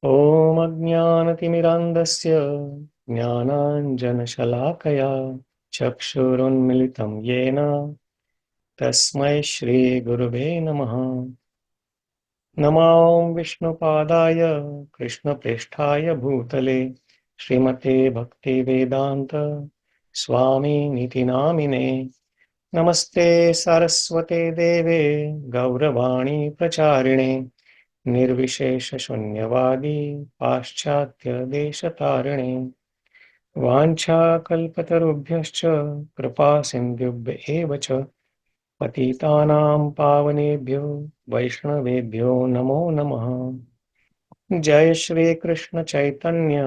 ॐ अज्ञानतिमिरान्धस्य ज्ञानाञ्जनशलाकया चक्षुरुन्मिलितं येन तस्मै श्रीगुरुवे नमः। नमो विष्णुपादाय कृष्णप्रेष्ठाय भूतले श्रीमते भक्तिवेदान्त स्वामिनिति नामिने। नमस्ते सरस्वते देवे गौरवाणी प्रचारिणे निर्विशेषशून्यवादी पाश्चात्यदेशतारिणे। वाञ्छाकल्पतरुभ्यश्च कृपासिन्धुभ्य एव च पतितानां पावनेभ्यो वैष्णवेभ्यो नमो नमः। जय श्री कृष्ण चैतन्य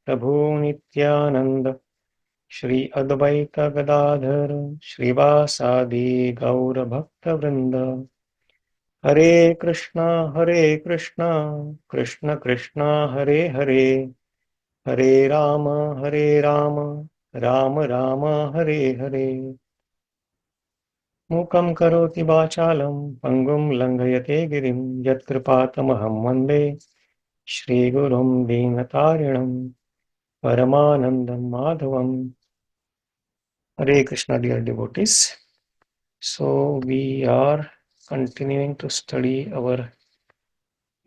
प्रभु नित्यानंद श्री अद्वैत गदाधर श्रीवासादि गौर भक्त वृंद। हरे कृष्णा कृष्ण कृष्ण हरे हरे, हरे राम राम राम हरे हरे। मूकं करोति वाचालं पङ्गुं लङ्घयते गिरिं यत्कृपातमहं वन्दे श्रीगुरुं दीनतारिणं परमानन्दं माधवम्। Hare Krishna, dear devotees. So we are continuing to study our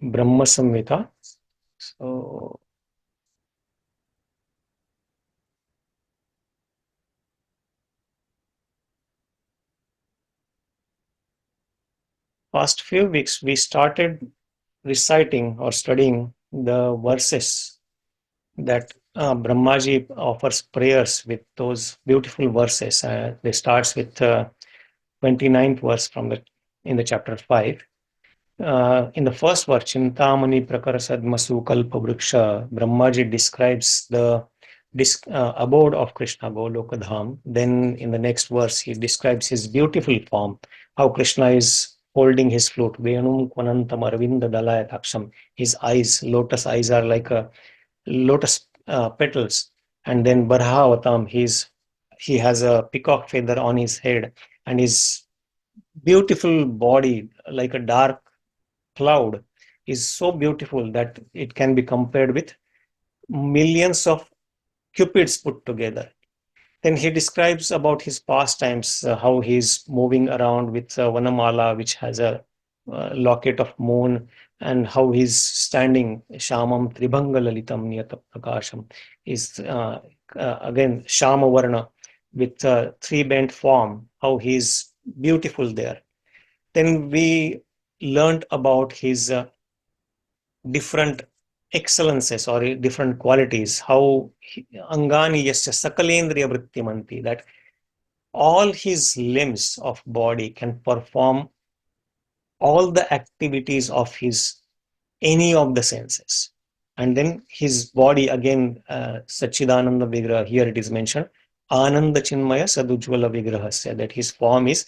Brahma Samhita. So past few weeks we started reciting or studying the verses that Brahmaji offers prayers with those beautiful verses. They starts with 29th verse from in the chapter 5. In the first verse, Chintamani Prakarasadmasu Kalpa Vriksha, Brahmaji describes the abode of Krishna, Golokadham. Then in the next verse, he describes his beautiful form, how Krishna is holding his flute. Venum Kvanantam Arvinda Dalayaksham. His eyes, lotus eyes, are like a lotus petals. And then Barhavatam, he has a peacock feather on his head, and his beautiful body, like a dark cloud, is so beautiful that it can be compared with millions of cupids put together. Then he describes about his pastimes, how he's moving around with Vanamala, which has a locket of moon, and how he's standing, Shamam Tribhanga Lalitam Niyata Prakasham, is again Shama Varna with three bent form, how he's beautiful there. Then we learned about his different excellences or different qualities, how Angani Yasya Sakalendriya Vrittimanti, that all his limbs of body can perform all the activities of his any of the senses. And then his body again, Sachidananda Vigraha, here it is mentioned, Ananda Chinmaya Sadujvala Vigrahasya, that his form is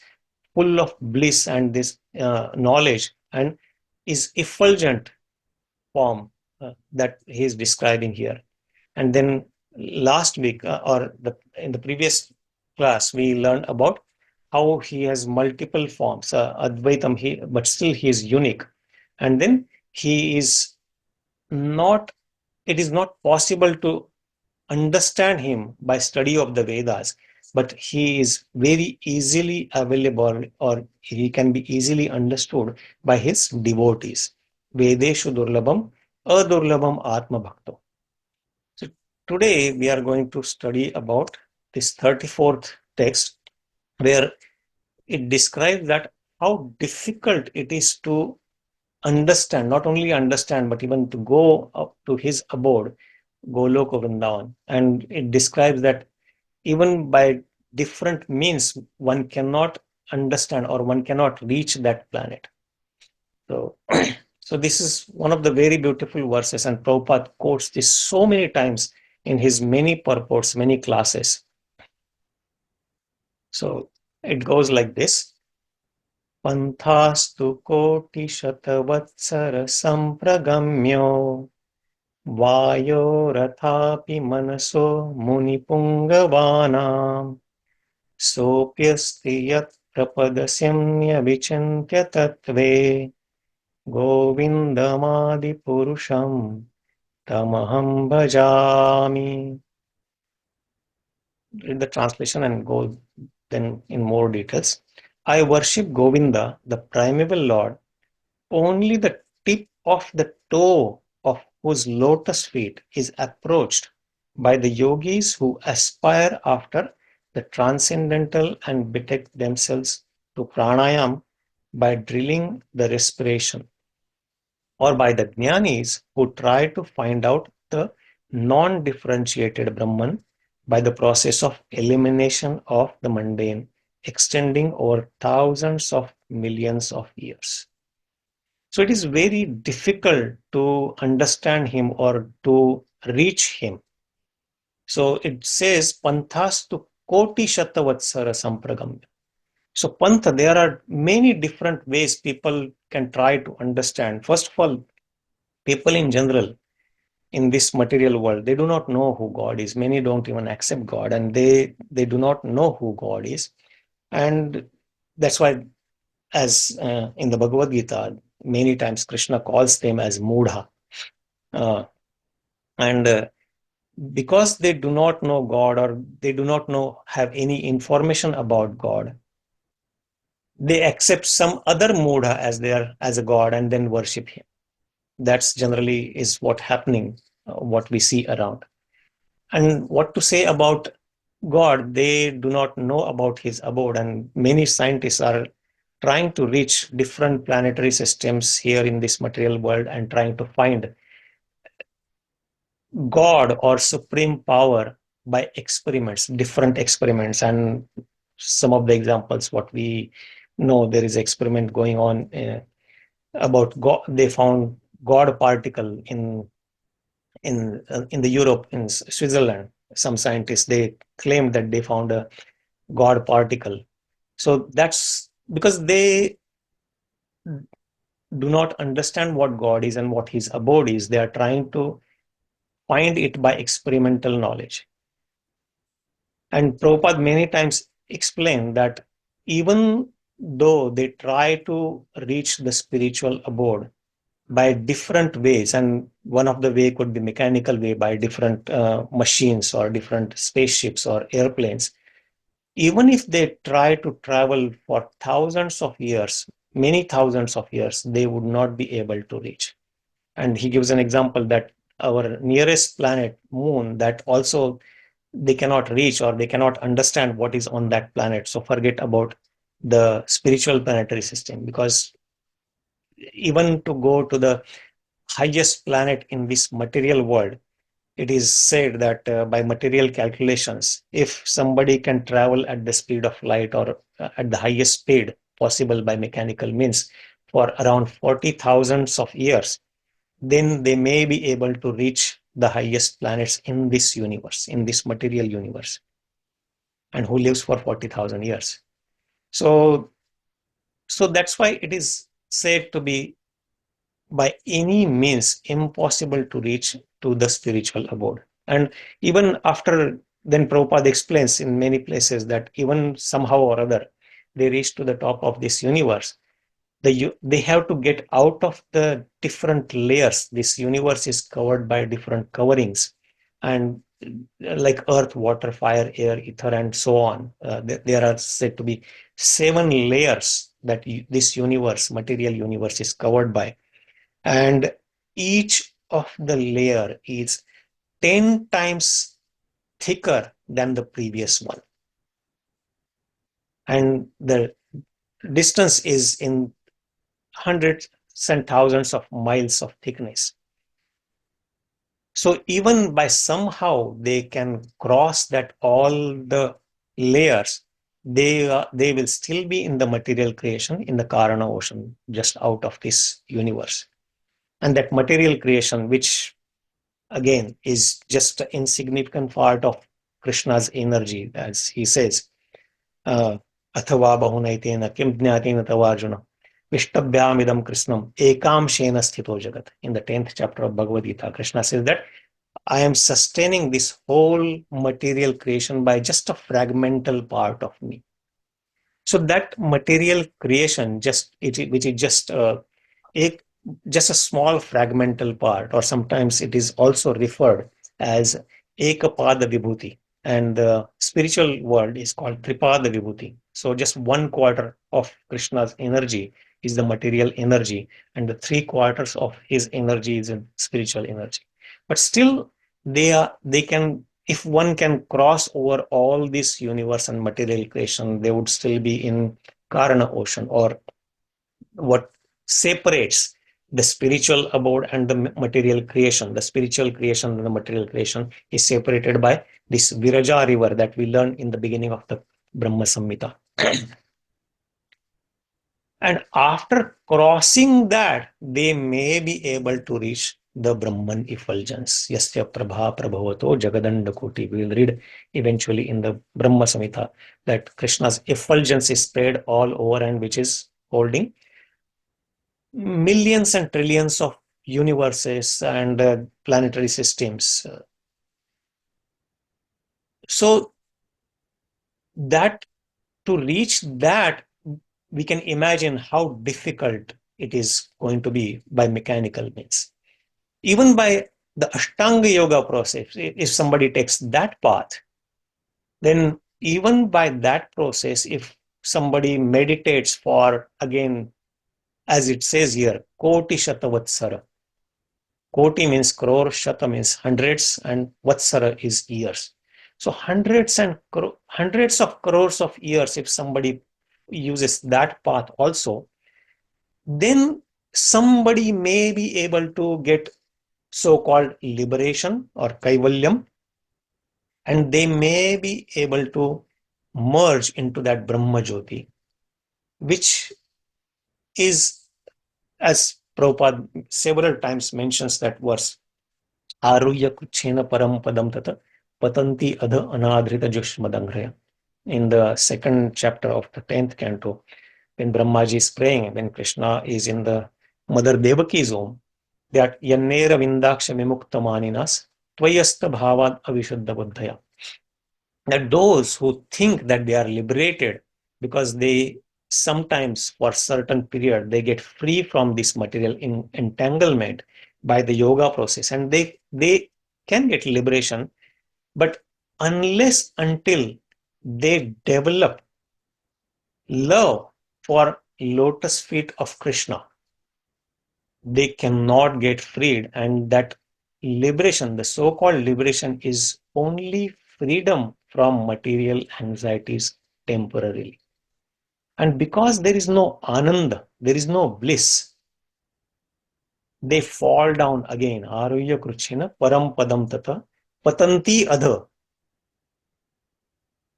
full of bliss and this knowledge, and is effulgent form that he is describing here. And then last week in the previous class, we learned about how he has multiple forms, Advaitam, but still he is unique. And then he is not, it is not possible to understand him by study of the Vedas, but he is very easily available, or he can be easily understood by his devotees. Vedeshu durlabam adurlabam atma bhakto. So today we are going to study about this 34th text, where it describes that how difficult it is to understand, not only understand, but even to go up to his abode, Golok Vrindavan. And it describes that even by different means, one cannot understand or one cannot reach that planet. So, so this is one of the very beautiful verses, and Prabhupada quotes this so many times in his many purports, many classes. So it goes like this. Panthās koṭi-śata-vatsara-sampragamyo vāyor athāpi manaso muni-puṅgavānām soऽpि-asti yat-prapada-sīmny avicintya-tattve govindam ādi-puruṣaṁ tamaham bhajāmi. Read the translation and go then in more details. I worship Govinda, the primeval Lord, only the tip of the toe of whose lotus feet is approached by the yogis who aspire after the transcendental and betake themselves to pranayama by drilling the respiration, or by the jñānīs who try to find out the non-differentiated Brahman by the process of elimination of the mundane, extending over thousands of millions of years. So it is very difficult to understand him or to reach him. So it says panthās to koṭi-śata-vatsara-sampragamyo. So pantha, there are many different ways people can try to understand. First of all, people in general in this material world, they do not know who God is. Many don't even accept God, and they do not know who God is. And that's why, as in the Bhagavad Gita, many times Krishna calls them as mudha. Because they do not know God, or they do not have any information about God, they accept some other mudha as a God and then worship him. That's generally is what happening, what we see around. And what to say about God? They do not know about his abode, and many scientists are trying to reach different planetary systems here in this material world and trying to find God or supreme power by experiments, different experiments. And some of the examples, what we know, there is experiment going on about God. They found God particle in the Europe, in Switzerland. Some scientists, they claimed that they found a God particle. So that's because they do not understand what God is and what his abode is. They are trying to find it by experimental knowledge. And Prabhupada many times explained that even though they try to reach the spiritual abode by different ways, and one of the way could be mechanical way by different machines or different spaceships or airplanes, even if they try to travel for thousands of years, many thousands of years, they would not be able to reach. And he gives an example that our nearest planet, moon, that also they cannot reach or they cannot understand what is on that planet. So forget about the spiritual planetary system, because even to go to the highest planet in this material world, it is said that by material calculations, if somebody can travel at the speed of light or at the highest speed possible by mechanical means for around 40,000 of years, then they may be able to reach the highest planets in this universe, in this material universe, and who lives for 40,000 years. So that's why it is said to be by any means impossible to reach to the spiritual abode. And even after, then Prabhupada explains in many places that even somehow or other they reach to the top of this universe, they have to get out of the different layers. This universe is covered by different coverings, and like earth, water, fire, air, ether, and so on. There are said to be 7 layers that this universe, material universe, is covered by. And each of the layer is 10 times thicker than the previous one. And the distance is in hundreds and thousands of miles of thickness. So even by somehow they can cross that all the layers, they will still be in the material creation, in the Karana ocean, just out of this universe. And that material creation, which again is just an insignificant part of Krishna's energy, as he says, athava bahunaitena kim jñātena tavarjuna vishtabhyamidam krishnam ekam shena sthito jagat. In the 10th chapter of Bhagavad Gita, Krishna says that I am sustaining this whole material creation by just a fragmental part of me. So that material creation, which is just just a small fragmental part, or sometimes it is also referred as ekapada vibhuti, and the spiritual world is called tripada vibhuti. So just 1/4 of Krishna's energy is the material energy, and the 3/4 of his energy is in spiritual energy. But still, they can, if one can cross over all this universe and material creation, they would still be in Karana ocean, or what separates the spiritual abode and the material creation. The spiritual creation and the material creation is separated by this Viraja river that we learn in the beginning of the Brahma Samhita. And after crossing that, they may be able to reach the Brahman effulgence. Yasya prabha prabhavato jagadanda koti. We will read eventually in the Brahma Samhita that Krishna's effulgence is spread all over, and which is holding millions and trillions of universes and planetary systems. So that, to reach that, we can imagine how difficult it is going to be by mechanical means. Even by the Ashtanga Yoga process, if somebody takes that path, then even by that process, if somebody meditates for, again, as it says here, koṭi-śata-vatsara. Koti means crore, shata means hundreds, and vatsara is years. So hundreds of crores of years, if somebody uses that path also, then somebody may be able to get so-called liberation or kaivalyam, and they may be able to merge into that Brahma Jyoti, which is, as Prabhupada several times mentions that verse, Aruhya kuchena param padam tata patanti adha anadhrita jushmadangraya. In the second chapter of the 10th canto, when Brahmaji is praying, when Krishna is in the Mother Devaki's womb, that yannera vindaksha vimukta maninas tvayasta bhavad avishuddha buddhaya. That those who think that they are liberated because they sometimes, for certain period, they get free from this material entanglement by the yoga process, and they can get liberation, but unless until they develop love for lotus feet of Krishna, they cannot get freed. And that liberation, the so-called liberation, is only freedom from material anxieties temporarily. And because there is no ananda, there is no bliss, they fall down again. Aruhya kruchena param padam tata patanti adha.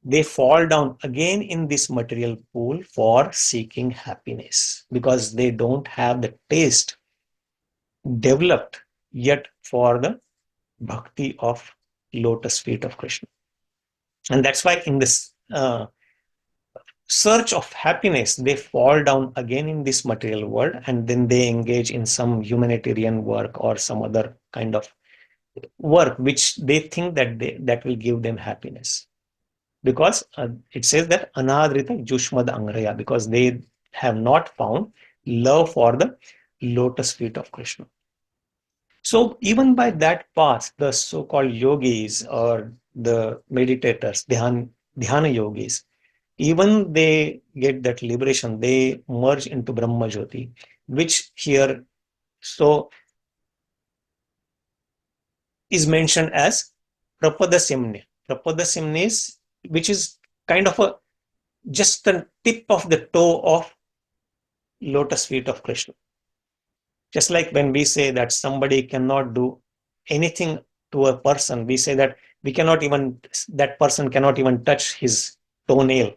They fall down again in this material pool for seeking happiness, because they don't have the taste developed yet for the bhakti of lotus feet of Krishna. And that's why in this search of happiness, they fall down again in this material world, and then they engage in some humanitarian work or some other kind of work which they think that that will give them happiness. Because it says that anadrita jushmad angraya, because they have not found love for the lotus feet of Krishna. So even by that path, the so-called yogis or the meditators, dhyana yogis, even they get that liberation, they merge into Brahma Jyoti, which here so is mentioned as prapada-sīmny. Prapada-sīmny is, which is kind of a just the tip of the toe of lotus feet of Krishna. Just like when we say that somebody cannot do anything to a person, we say that that person cannot even touch his toenail.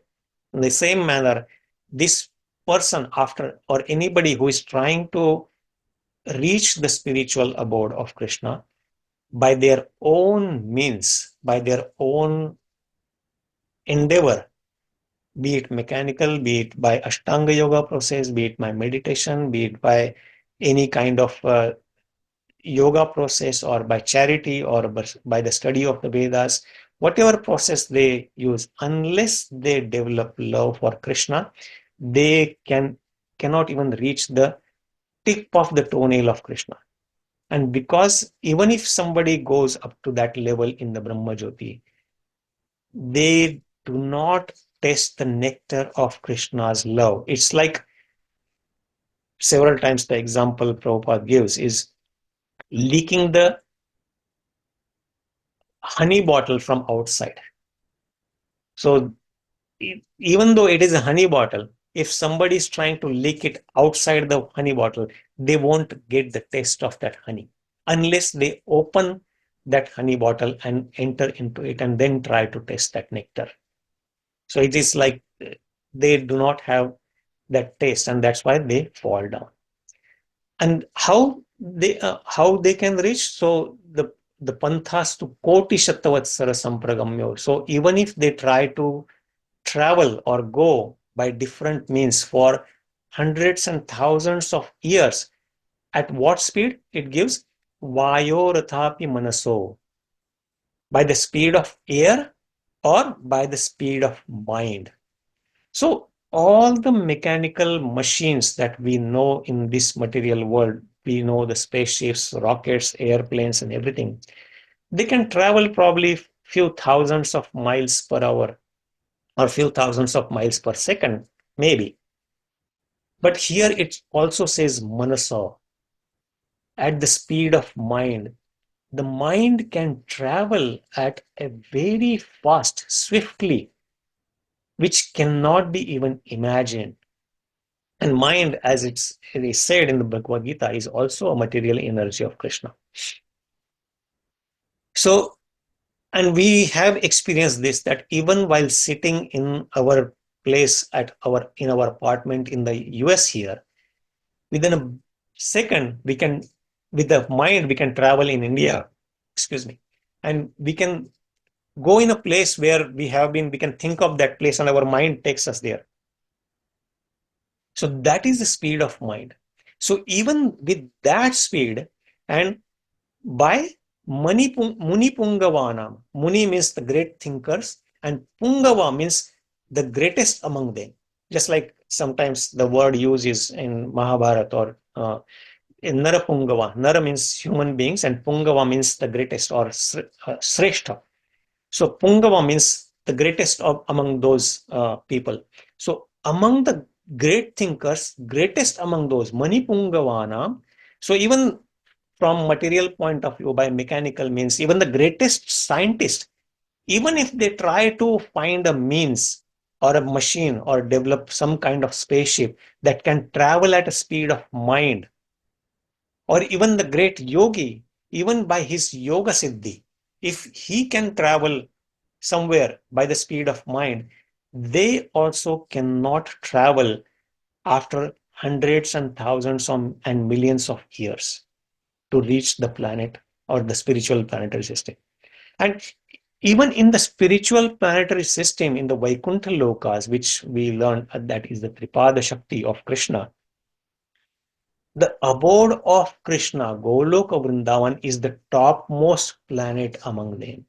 In the same manner, this person, after, or anybody who is trying to reach the spiritual abode of Krishna by their own means, by their own endeavor, be it mechanical, be it by Ashtanga Yoga process, be it by meditation, be it by any kind of yoga process, or by charity, or by the study of the Vedas, whatever process they use, unless they develop love for Krishna, they cannot even reach the tip of the toenail of Krishna. And because even if somebody goes up to that level in the Brahma Jyoti, they do not taste the nectar of Krishna's love. It's like several times the example Prabhupada gives is leaking the honey bottle from outside. So even though it is a honey bottle, if somebody is trying to leak it outside the honey bottle, they won't get the taste of that honey unless they open that honey bottle and enter into it and then try to taste that nectar. So it is like they do not have that taste, and that's why they fall down. And how they can reach? So the panthās to koṭi-śata-vatsara-sampragamyo. So even if they try to travel or go by different means for hundreds and thousands of years, at what speed? It gives vāyor athāpi manaso, by the speed of air or by the speed of mind. So all the mechanical machines that we know in this material world, we know the spaceships, rockets, airplanes, and everything, they can travel probably few thousands of miles per hour or few thousands of miles per second, maybe. But here it also says manaso, at the speed of mind. The mind can travel at a very fast, swiftly, which cannot be even imagined. And mind, as it is said in the Bhagavad Gita, is also a material energy of Krishna. So, and we have experienced this, that even while sitting in our place in our apartment in the US here, within a second, with the mind, we can travel in India, and we can go in a place where we can think of that place and our mind takes us there. So that is the speed of mind. So even with that speed, and by muni-puṅgavānām, muni means the great thinkers, and puṅgava means the greatest among them. Just like sometimes the word used is in Mahabharata or in nara-puṅgava. Nara means human beings, and puṅgava means the greatest or sreshta. So puṅgava means the greatest among those people. So among the great thinkers, greatest among those, muni-puṅgavānām. So even from material point of view, by mechanical means, even the greatest scientist, even if they try to find a means or a machine or develop some kind of spaceship that can travel at a speed of mind, or even the great yogi, even by his yoga siddhi, if he can travel somewhere by the speed of mind, they also cannot travel after hundreds and thousands and millions of years to reach the planet or the spiritual planetary system. And even in the spiritual planetary system, in the Vaikuntha Lokas, which we learned that is the Tripada Shakti of Krishna, the abode of Krishna, Goloka Vrindavan, is the topmost planet among them.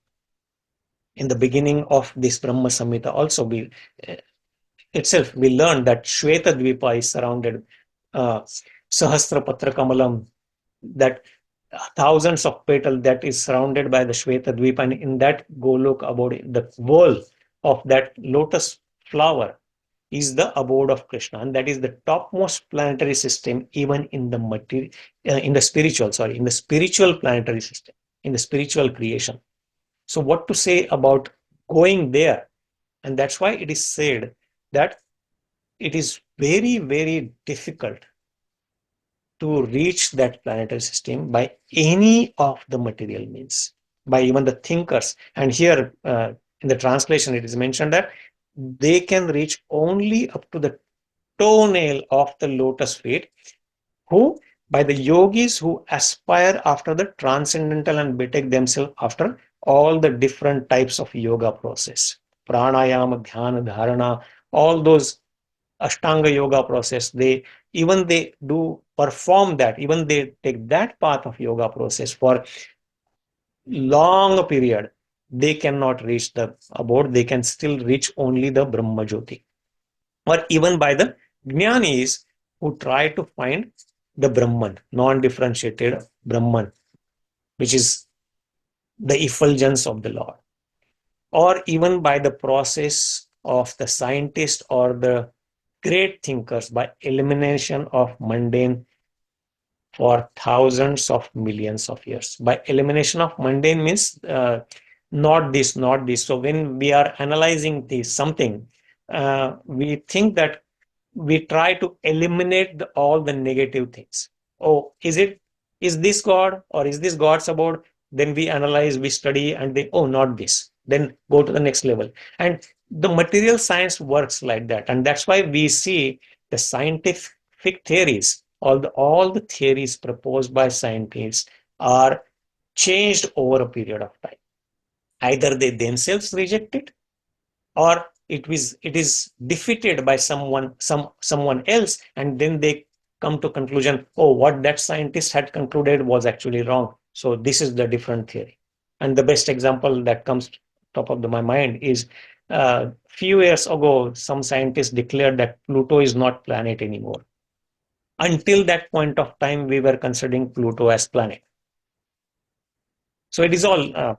In the beginning of this Brahma Samhita also, we learned that Shweta Dvipa is surrounded, Sahasra Patra Kamalam, that thousands of petals that is surrounded by the Shweta Dvipa, and in that Golok abode, the wall of that lotus flower is the abode of Krishna, and that is the topmost planetary system, even in the spiritual planetary system, in the spiritual creation. So what to say about going there? And that's why it is said that it is very, very difficult to reach that planetary system by any of the material means, by even the thinkers. And here in the translation, it is mentioned that they can reach only up to the toenail of the lotus feet, who, by the yogis who aspire after the transcendental and betake themselves after all the different types of yoga process, prāṇāyāma, dhyana, dharana, all those Ashtanga yoga process, they do perform that, even they take that path of yoga process for long period, they cannot reach the abode, they can still reach only the Brahma Jyoti. Or even by the jñānīs who try to find the Brahman, non-differentiated Brahman, which is the effulgence of the Lord, or even by the process of the scientist or the great thinkers by elimination of mundane for thousands of millions of years. By elimination of mundane means not this, not this. So when we are analyzing this something, we think that we try to eliminate all the negative things. Oh, is this God or is this God's abode? Then we analyze, we study, and they, oh, not this. Then go to the next level. And the material science works like that. And that's why we see the scientific theories, all the theories proposed by scientists are changed over a period of time. Either they themselves reject it, or it is defeated by someone else, and then they come to conclusion, oh, what that scientist had concluded was actually wrong, so this is the different theory. And the best example that comes top of my mind is few years ago some scientists declared that Pluto is not planet anymore. Until that point of time we were considering Pluto as planet. So it is all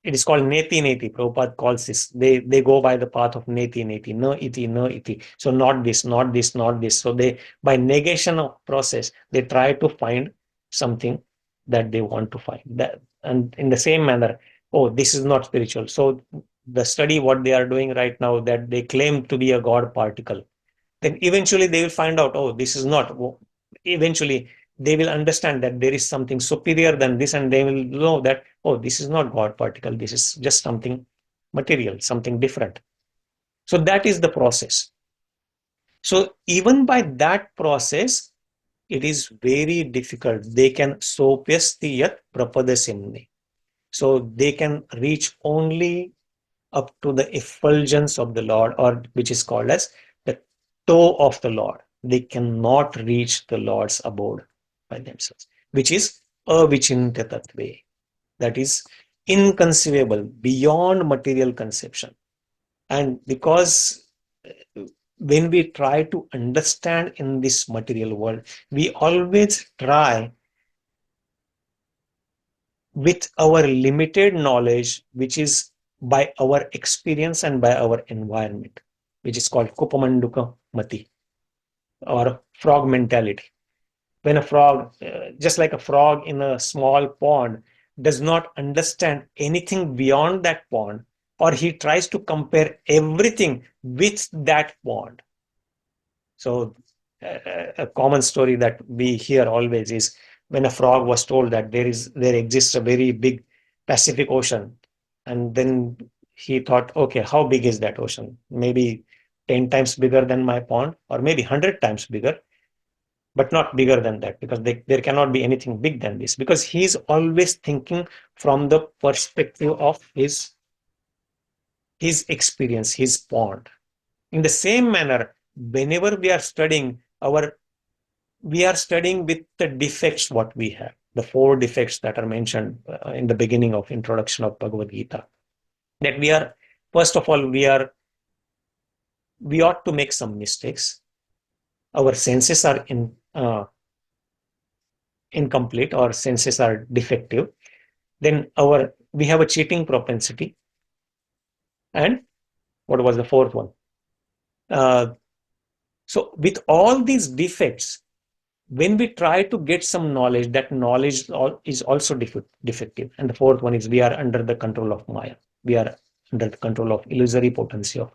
it is called neti neti. Prabhupada calls this. They go by the path of neti neti, no iti, no iti. So not this, not this, not this. So they, by negation of process, they try to find something that they want to find. That, and in the same manner, oh, this is not spiritual. So the study, what they are doing right now, that they claim to be a God particle, then eventually they will find out, oh, this is not. Eventually they will understand that there is something superior than this, and they will know that, oh, this is not God particle, this is just something material, something different. So that is the process. So even by that process, it is very difficult. They can sopyasti yat-prapada-sīmny. So they can reach only up to the effulgence of the Lord, or which is called as the toe of the Lord. They cannot reach the Lord's abode by themselves, which is avicintya-tattve. That is inconceivable, beyond material conception. And because when we try to understand in this material world, we always try with our limited knowledge, which is by our experience and by our environment, which is called kupamanduka mati, or frog mentality. When a frog, just like a frog in a small pond, does not understand anything beyond that pond, or he tries to compare everything with that pond. So a common story that we hear always is when a frog was told that there exists a very big Pacific Ocean, and then he thought, okay, how big is that ocean? Maybe 10 times bigger than my pond, or maybe 100 times bigger, but not bigger than that, because there cannot be anything big than this, because he's always thinking from the perspective of his experience, his pond. In the same manner, whenever we are studying we are studying with the defects what we have, the 4 defects that are mentioned in the beginning of introduction of Bhagavad Gita, that we are, first of all, we ought to make some mistakes. Our senses are incomplete, or senses are defective. Then we have a cheating propensity. And what was the 4th one? So with all these defects, when we try to get some knowledge, that knowledge is also defective. And the 4th one is we are under the control of Maya. We are under the control of illusory potency of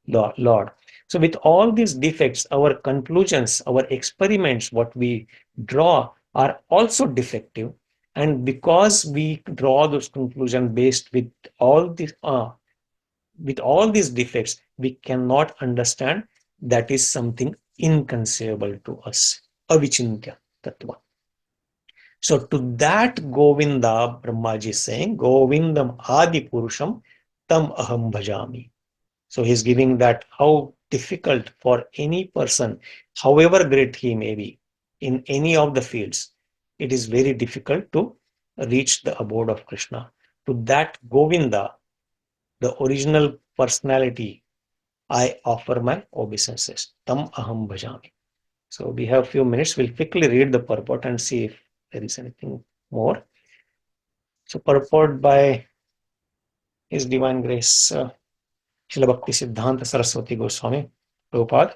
the Lord. So with all these defects, our conclusions, our experiments, what we draw are also defective. And because we draw those conclusions based with all these defects, we cannot understand that is something inconceivable to us. Avicintya-tattve. So to that Govinda, Brahmaji is saying, Govindam ādi-puruṣaṁ tam ahaṁ bhajāmi. So he's giving that how difficult for any person, however great he may be, in any of the fields, it is very difficult to reach the abode of Krishna. To that Govinda, the original personality, I offer my obeisances. Tam aham bhajami. So we have a few minutes. We'll quickly read the purport and see if there is anything more. So purport by His Divine Grace, Srila Bhakti Siddhanta Saraswati Goswami Prabhupada.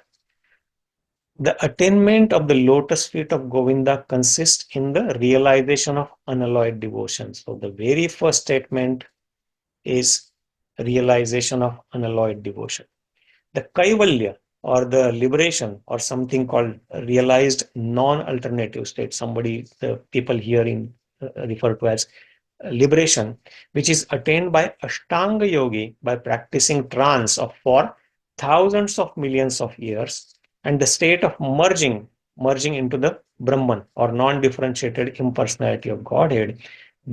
The attainment of the lotus feet of Govinda consists in the realization of unalloyed devotion. So the very first statement is realization of unalloyed devotion. The kaivalya, or the liberation, or something called realized non-alternative state, the people here refer to as liberation, which is attained by Ashtanga yogi by practicing trance for thousands of millions of years, and the state of merging into the Brahman, or non-differentiated impersonality of Godhead,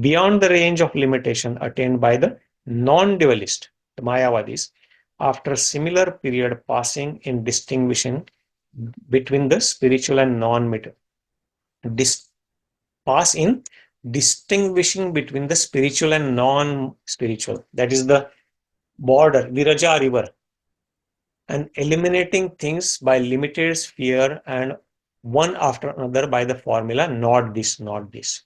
beyond the range of limitation attained by the non-dualist, the Mayavadis, after a similar period passing in distinguishing between the spiritual and non-material. Pass in distinguishing between the spiritual and non-spiritual. That is the border, Viraja river, and eliminating things by limited sphere and one after another by the formula, not this, not this.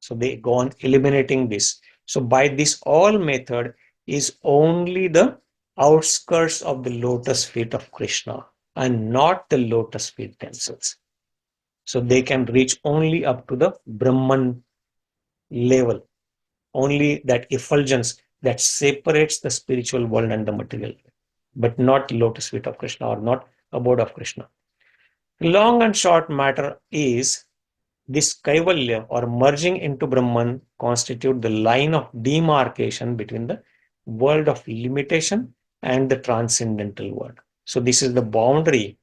So they go on eliminating this. So by this all method is only the outskirts of the lotus feet of Krishna and not the lotus feet themselves. So they can reach only up to the Brahman level, only that effulgence that separates the spiritual world and the material, but not lotus feet of Krishna, or not abode of Krishna. Long and short matter is, this kaivalya, or merging into Brahman, constitute the line of demarcation between the world of limitation and the transcendental world. So this is the boundary,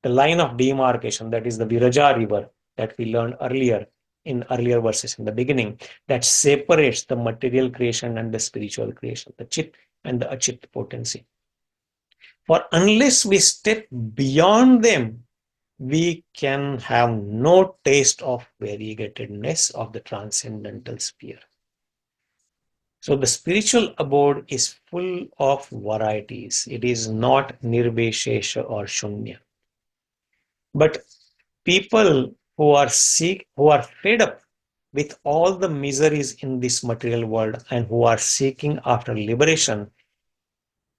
the line of demarcation, that is the Viraja river that we learned earlier in earlier verses in the beginning, that separates the material creation and the spiritual creation, the chit and the achit potency. For unless we step beyond them, we can have no taste of variegatedness of the transcendental sphere. So the spiritual abode is full of varieties. It is not nirveshesha or shunya. But people who are fed up with all the miseries in this material world and who are seeking after liberation,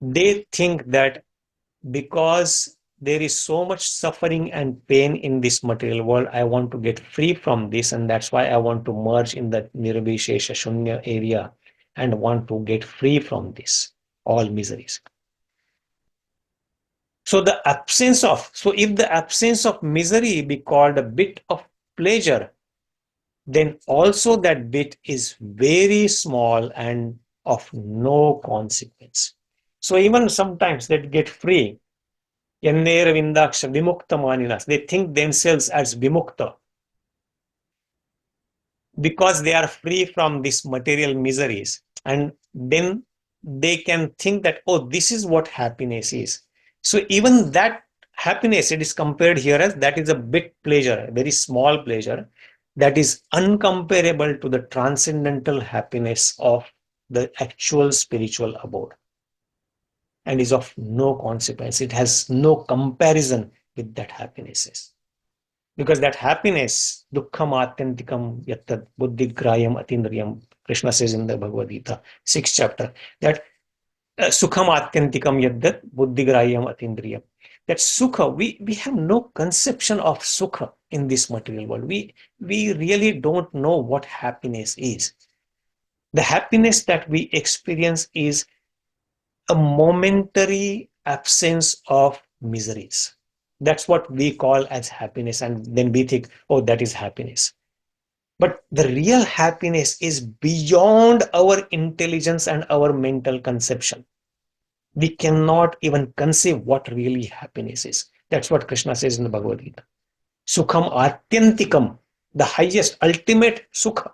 they think that because there is so much suffering and pain in this material world, I want to get free from this, and that's why I want to merge in the nirvishesha shunya area and want to get free from this, all miseries. So if the absence of misery be called a bit of pleasure, then also that bit is very small and of no consequence. So even sometimes they get free, they think themselves as vimukta because they are free from these material miseries, and then they can think that, oh, this is what happiness is. So even that happiness, it is compared here as that is a bit pleasure, a very small pleasure, that is uncomparable to the transcendental happiness of the actual spiritual abode, and is of no consequence. It has no comparison with that happiness. Because that happiness, dukkham atyantikam yat buddhigrayam atindriyam, Krishna says in the Bhagavad Gita, 6th chapter, that sukham atyantikam yat buddhigrayam atindriyam. That sukha, we have no conception of sukha in this material world. We really don't know what happiness is. The happiness that we experience is a momentary absence of miseries. That's what we call as happiness, and then we think, oh, that is happiness. But the real happiness is beyond our intelligence and our mental conception. We cannot even conceive what really happiness is. That's what Krishna says in the Bhagavad Gita. Sukham atyantikam, the highest, ultimate sukha,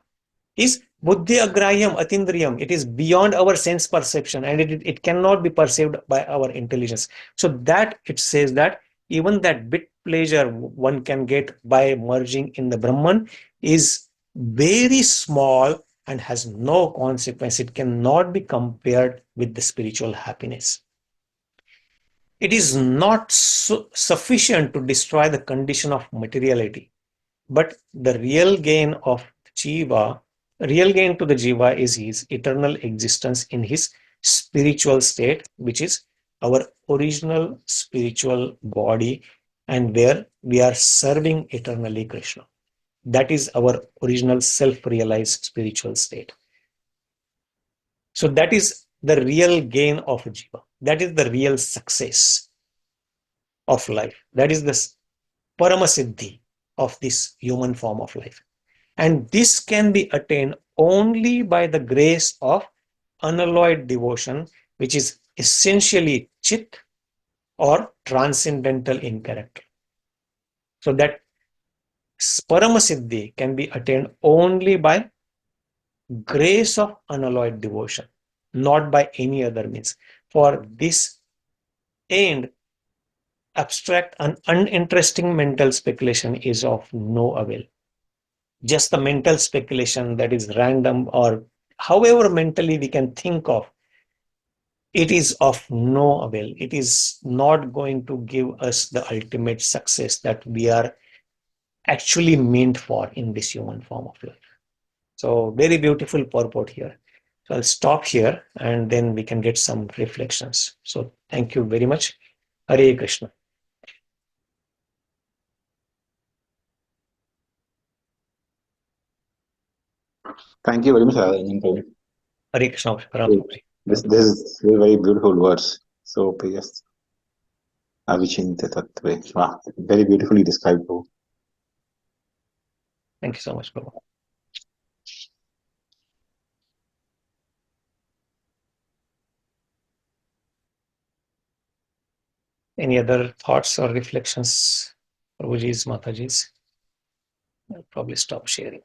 is buddhi agrayam atindriyam. It is beyond our sense perception, and it cannot be perceived by our intelligence. So that it says that even that bit pleasure one can get by merging in the Brahman is very small and has no consequence. It cannot be compared with the spiritual happiness. it is not sufficient to destroy the condition of materiality, but the real gain to the jiva is his eternal existence in his spiritual state, which is our original spiritual body, and where we are serving eternally Krishna. That is our original self-realized spiritual state. So that is the real gain of a jiva. That is the real success of life. That is the paramasiddhi of this human form of life. And this can be attained only by the grace of unalloyed devotion, which is essentially chit or transcendental in character. So that paramasiddhi can be attained only by grace of unalloyed devotion, not by any other means. For this end, abstract and uninteresting mental speculation is of no avail. Just the mental speculation that is random or however mentally we can think of, it is of no avail. It is not going to give us the ultimate success that we are actually meant for in this human form of life. So very beautiful purport here. So I'll stop here and then we can get some reflections. So thank you very much. Hare Krishna. Thank you very much, Radhā-Rañjana. Hare Krishna. This is a very beautiful words. So, yes. Avicintya-tattve. Wow, very beautifully described, Prabhu. Thank you so much, Prabhu. Any other thoughts or reflections, Prabhuji's, Mataji's? I'll probably stop sharing.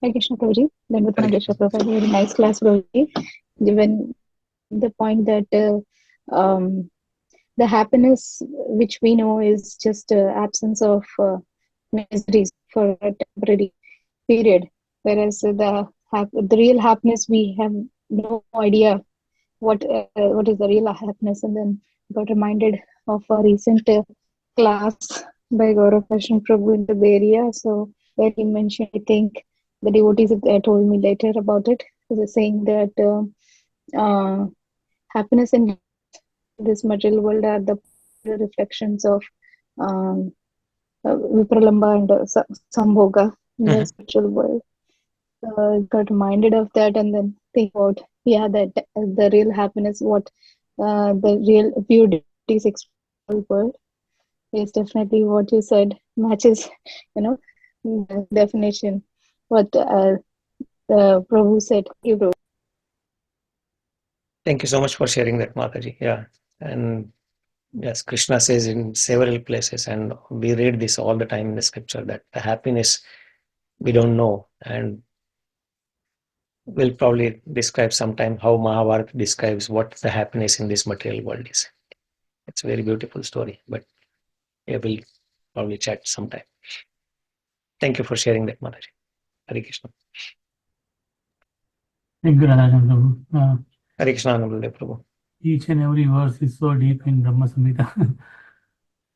Hare Krishna, Prabhuji. Dandavata Nagesha Prabhuji. Very nice class, Prabhuji. Given the point that the happiness which we know is just absence of miseries for a temporary period, whereas the real happiness we have no idea what is the real happiness. And then got reminded of a recent class by Gaurav Krishna Prabhu in the Bay Area. So where he mentioned, I think the devotees told me later about it. He was saying that happiness in this material world are the reflections of vipralamba and sambhoga in the spiritual world. Got reminded of that and then think about, that the real happiness, what the real pure devotees experience world is definitely what you said, matches, the definition, what Prabhu said. Thank you so much for sharing that, Mataji. Yeah. And yes, Krishna says in several places, and we read this all the time in the scripture, that the happiness we don't know. And we'll probably describe sometime how Mahabharata describes what the happiness in this material world is. It's a very beautiful story, but yeah, we'll probably chat sometime. Thank you for sharing that, Mataji. Hare Krishna. Thank you, Radhā-Rañjana. Hare Krishna, Honorable Prabhu. Each and every verse is so deep in Brahma Samhita.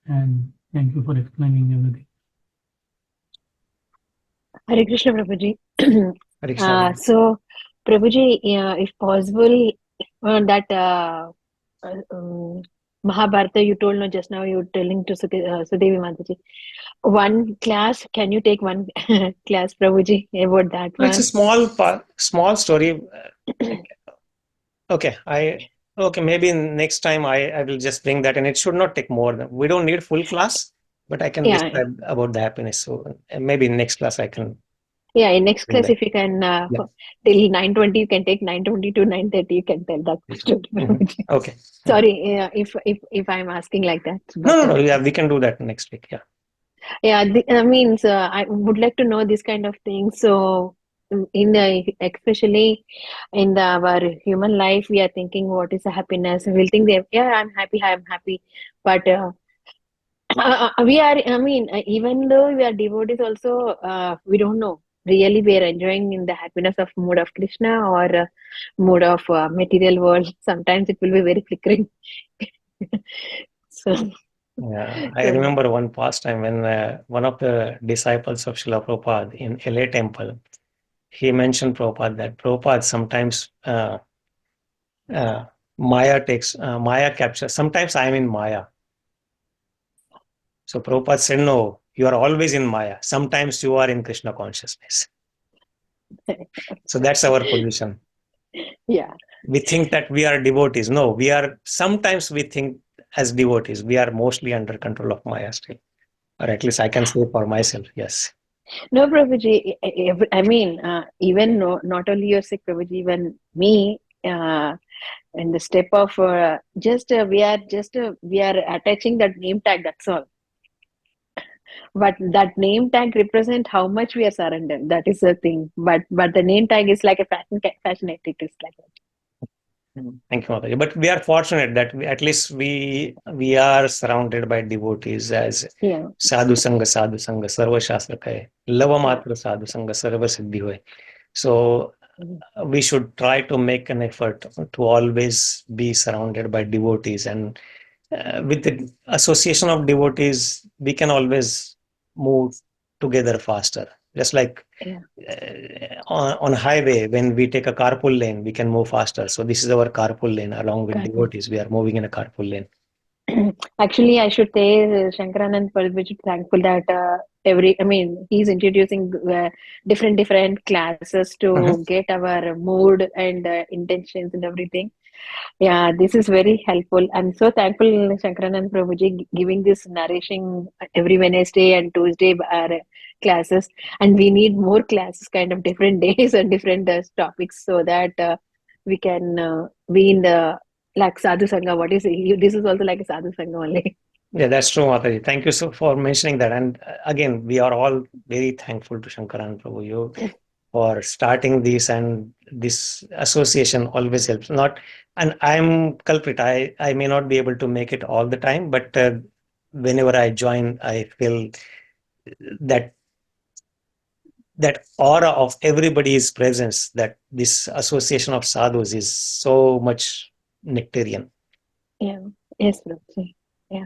And thank you for explaining everything. Hare Krishna, Prabhuji. Hare Krishna. So, Prabhuji, if possible, that Mahabharata you told no just now, you were telling to Sudevi Mataji. One class, can you take one class, Prabhuji, about that one? It's a small story. Okay, maybe next time I will just bring that, and it should not take more than, we don't need full class, but I can describe about the happiness. So maybe in next class I can. Yeah, in next class, if you can, till 9:20, you can take 9:20 to 9:30, you can tell that story. Okay. Sorry, if I'm asking like that. But, no, yeah, we can do that next week. Yeah. Yeah, I would like to know this kind of thing. So, especially in our human life, we are thinking, what is the happiness? We'll think that, I'm happy. But we are, even though we are devotees also, we don't know really we are enjoying in the happiness of mood of Krishna or mood of material world. Sometimes it will be very flickering. So, Yeah, I so remember one past time when one of the disciples of Srila Prabhupada in LA temple, he mentioned Prabhupada that Prabhupada sometimes Maya captures. Sometimes I am in Maya. So Prabhupada said, no, you are always in Maya. Sometimes you are in Krishna consciousness. So that's our position. yeah. We think that we are devotees. No, sometimes we think as devotees. We are mostly under control of Maya still. Or at least I can say for myself, yes. No, Prabhuji, I mean, even not only your sick, Prabhuji, even me, in the step of we are attaching that name tag, that's all. But that name tag represent how much we are surrendered. That is the thing. But the name tag is like a fashion activity, like that. Thank you, Mataji. But we are fortunate that at least we are surrounded by devotees as sadhu sangha, sarva shastra kahe. Lava matra sadhu sangha, sarva siddhi hoy. So we should try to make an effort to always be surrounded by devotees, and with the association of devotees, we can always move together faster. Just like on highway, when we take a carpool lane, we can move faster. So this is our carpool lane. Along with devotees, we are moving in a carpool lane. Actually, I should say Shankaranand Prabhuji thankful that he's introducing different classes to get our mood and intentions and everything. Yeah, this is very helpful. I'm so thankful, Shankaranand Prabhuji, giving this nourishing every Wednesday and Tuesday classes. And we need more classes, kind of different days and different topics, so that we can be in the like sadhu sangha. What is it? This is also like a sadhu sangha only. Yeah, that's true, Mataji. Thank you so for mentioning that. And again, we are all very thankful to Shankaran Prabhu for starting this, and this association always helps. And I'm culprit. I may not be able to make it all the time, but whenever I join, I feel that aura of everybody's presence, that this association of sadhus is so much nectarian. Yeah. Yes, Prabhuji. Yeah.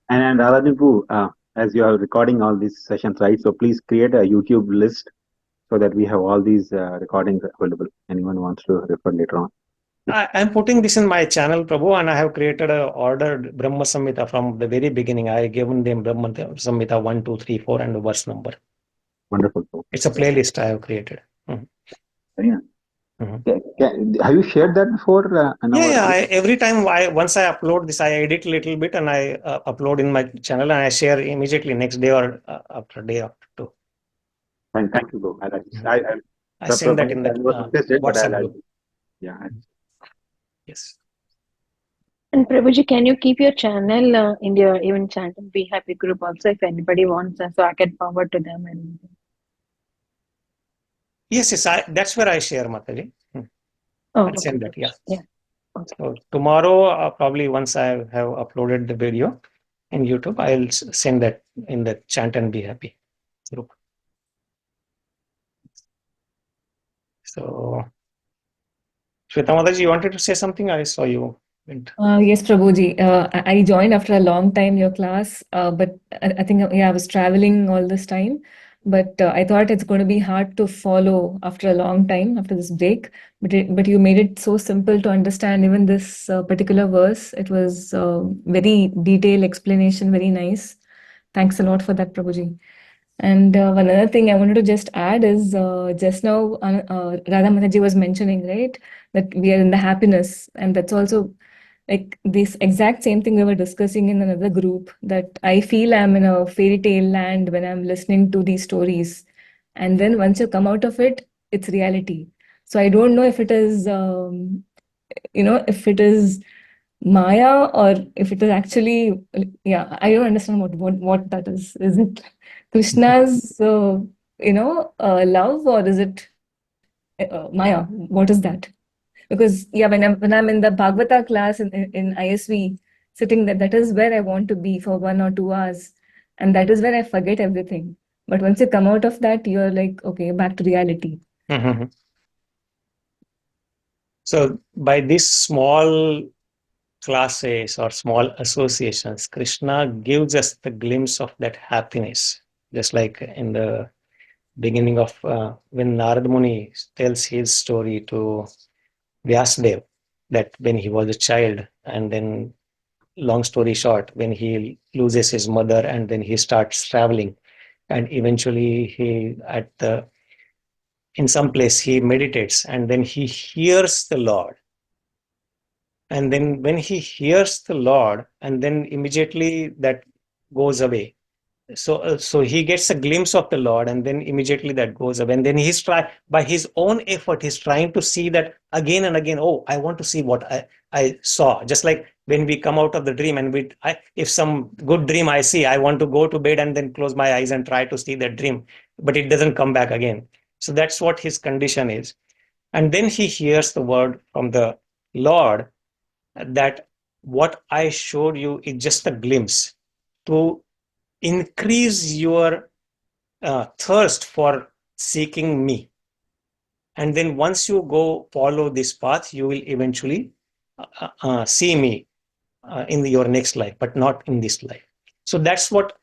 And Radhā-Rañjana, as you are recording all these sessions, right? So please create a YouTube list so that we have all these recordings available. Anyone wants to refer later on. I'm putting this in my channel, Prabhu, and I have created a ordered Brahma Samhita from the very beginning. I given them Brahma Samhita 1, 2, 3, 4 and the verse number. Wonderful. It's a playlist I have created. Yeah. Have you shared that before? Every time once I upload this, I edit a little bit and I upload in my channel, and I share immediately next day or after day after two. Thank you, bro. I send that in the WhatsApp group. Yes. And Prabhuji, can you keep your channel in your even channel Be Happy group also, if anybody wants, so I can forward to them? And Yes, that's where I share, Mataji. I'll send that. Yeah. Okay. So tomorrow, probably once I have uploaded the video in YouTube, I'll send that in the Chant and Be Happy group. So, Shweta Mataji, you wanted to say something? I saw you. Yes, Prabhuji. I joined after a long time your class, but I think I was traveling all this time. But I thought it's going to be hard to follow after a long time, after this break. But you made it so simple to understand even this particular verse. It was very detailed explanation, very nice. Thanks a lot for that, Prabhuji. And one other thing I wanted to just add is just now Radha Mataji was mentioning, right, that we are in the happiness, and that's also like this exact same thing we were discussing in another group, that I feel I'm in a fairy tale land when I'm listening to these stories. And then once you come out of it, it's reality. So I don't know if it is, if it is Maya or if it is actually, I don't understand what that is. Is it Krishna's, love, or is it Maya? What is that? Because when I'm in the Bhagavata class in ISV, sitting there, that is where I want to be for 1 or 2 hours, and that is where I forget everything. But once you come out of that, you're like, okay, back to reality. Mhm. So by these small classes or small associations, Krishna gives us the glimpse of that happiness. Just like in the beginning of when Narad Muni tells his story to Vyasdev, that when he was a child, and then long story short, when he loses his mother and then he starts traveling, and eventually in some place he meditates, and then he hears the Lord. And then when he hears the Lord, and then immediately that goes away. So he gets a glimpse of the Lord, and then immediately that goes away. And then he's by his own effort, he's trying to see that again and again. Oh, I want to see what I saw. Just like when we come out of the dream, and if some good dream I see, I want to go to bed and then close my eyes and try to see that dream, but it doesn't come back again. So that's what his condition is. And then he hears the word from the Lord, that what I showed you is just a glimpse to increase your thirst for seeking me. And then once you go follow this path, you will eventually see me in your next life, but not in this life. So that's what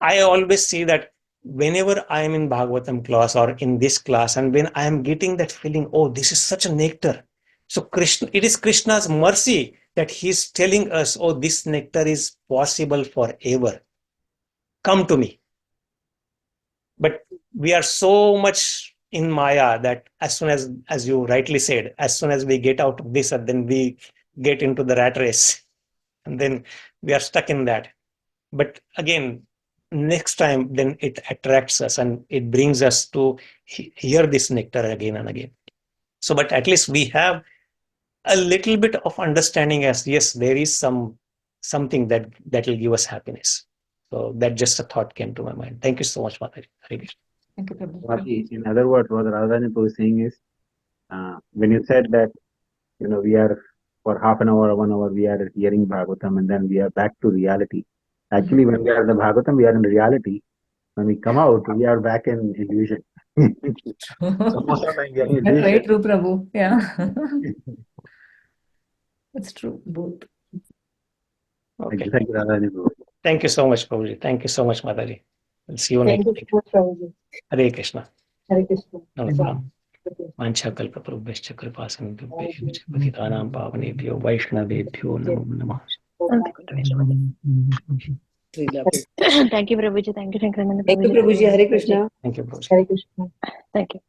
I always see, that whenever I am in Bhagavatam class or in this class, and when I am getting that feeling, oh, this is such a nectar. So it is Krishna's mercy that he's telling us, oh, this nectar is possible forever. Come to me. But we are so much in Maya that as soon as you rightly said, as soon as we get out of this, then we get into the rat race. And then we are stuck in that. But again, next time, then it attracts us and it brings us to hear this nectar again and again. So, but at least we have a little bit of understanding as, yes, there is something that will give us happiness. So that just a thought came to my mind. Thank you so much, Mataji. Hare Krishna. Thank you, Prabhu. Swati, in other words, what Radha-Rañjana was saying is, when you said that, we are for half an hour or 1 hour, we are hearing Bhagavatam and then we are back to reality. Actually, when we are in the Bhagavatam, we are in reality. When we come out, we are back in illusion. So most of the time we are in That's very illusion. true, Prabhu. Yeah. That's true, both. Okay. Thank you, Radha-Rañjana. Thank you so much, Prabhuji. Thank you so much, Mataji. We'll see you Thank next you week. so much, Prabhuji. Hare Krishna. Hare Krishna. Namaskar. Okay. वाञ्छाकल्पतरुभ्यश्च कृपासिन्धुभ्यश्च पतितानां पावनेभ्यो वैष्णवेभ्यो नमो नमः. Thank you, Prabhuji. Thank you, Shankarananda Thank you, Prabhuji. Prabhuji. Hare Krishna. Thank you, Prabhuji. Hare Krishna. Thank you.